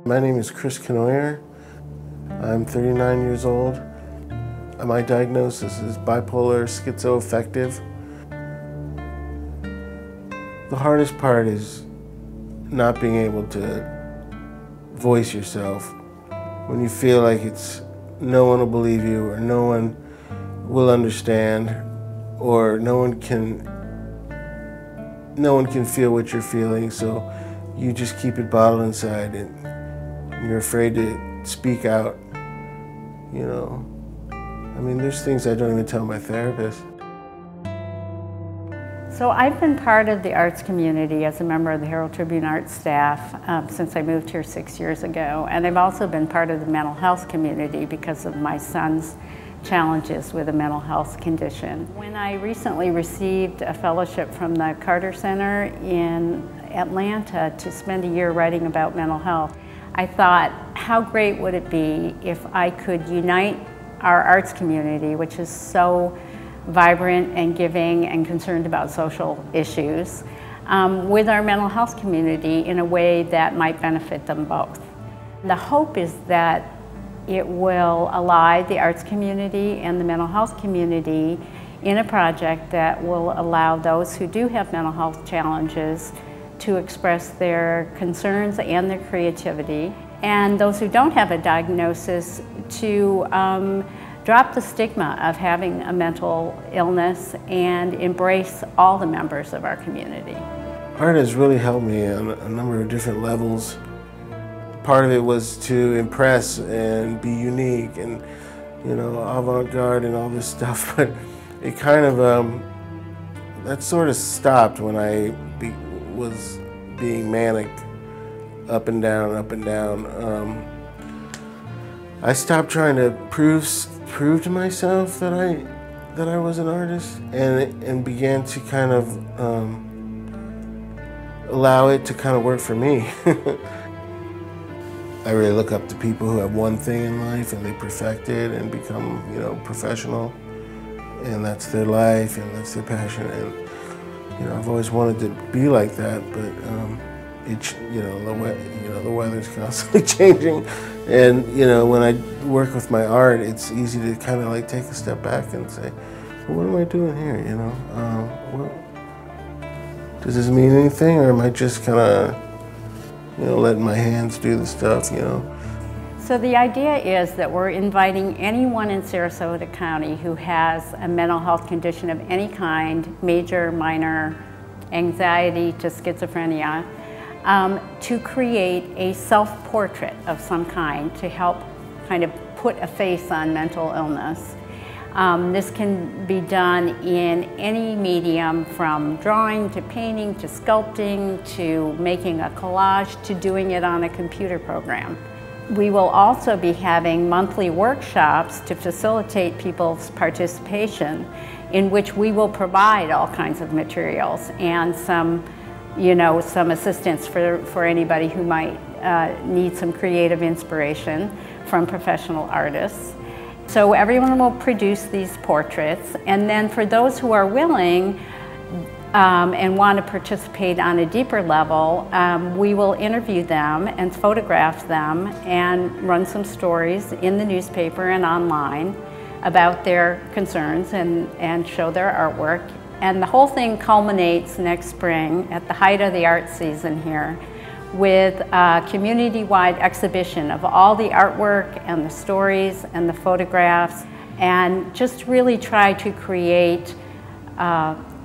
My name is Chris Canoyer. I'm 39 years old. My diagnosis is bipolar schizoaffective. The hardest part is not being able to voice yourself when you feel like no one will believe you, or no one will understand, or no one can feel what you're feeling, so you just keep it bottled inside and you're afraid to speak out, you know. I mean, there's things I don't even tell my therapist. So I've been part of the arts community as a member of the Herald-Tribune art staff since I moved here 6 years ago. And I've also been part of the mental health community because of my son's challenges with a mental health condition. When I recently received a fellowship from the Carter Center in Atlanta to spend a year writing about mental health, I thought, how great would it be if I could unite our arts community, which is so vibrant and giving and concerned about social issues, with our mental health community in a way that might benefit them both. The hope is that it will ally the arts community and the mental health community in a project that will allow those who do have mental health challenges to express their concerns and their creativity, and those who don't have a diagnosis to drop the stigma of having a mental illness and embrace all the members of our community. Art has really helped me on a number of different levels. Part of it was to impress and be unique and, you know, avant-garde and all this stuff, but it kind of, that sort of stopped when I was being manic, up and down, up and down. I stopped trying to prove to myself that I was an artist, and began to kind of allow it to kind of work for me. I really look up to people who have one thing in life and they perfect it and become, you know, professional, and that's their life and that's their passion. And you know, I've always wanted to be like that, but the weather's constantly changing, and you know, when I work with my art, it's easy to kind of like take a step back and say, well, what am I doing here? You know, does this mean anything, or am I just kind of, you know, letting my hands do the stuff? You know. So the idea is that we're inviting anyone in Sarasota County who has a mental health condition of any kind, major, minor, anxiety to schizophrenia, to create a self-portrait of some kind to help kind of put a face on mental illness. This can be done in any medium, from drawing to painting to sculpting to making a collage to doing it on a computer program. We will also be having monthly workshops to facilitate people's participation, in which we will provide all kinds of materials and some assistance for anybody who might need some creative inspiration from professional artists. So everyone will produce these portraits, and then for those who are willing and want to participate on a deeper level, we will interview them and photograph them and run some stories in the newspaper and online about their concerns and show their artwork. And the whole thing culminates next spring at the height of the art season here with a community-wide exhibition of all the artwork and the stories and the photographs, and just really try to create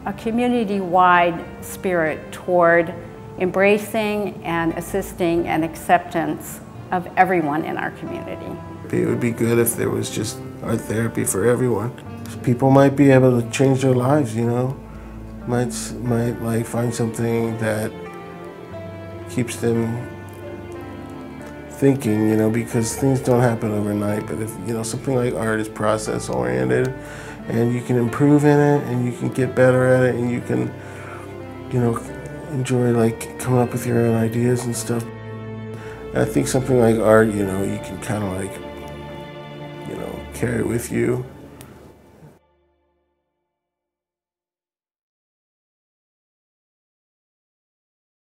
a community-wide spirit toward embracing and assisting and acceptance of everyone in our community. It would be good if there was just art therapy for everyone. People might be able to change their lives, you know. Might like find something that keeps them thinking, you know, because things don't happen overnight. But if, you know, something like art is process oriented, and you can improve in it, and you can get better at it, and you can, you know, enjoy like coming up with your own ideas and stuff. And I think something like art, you know, you can kind of like, you know, carry it with you.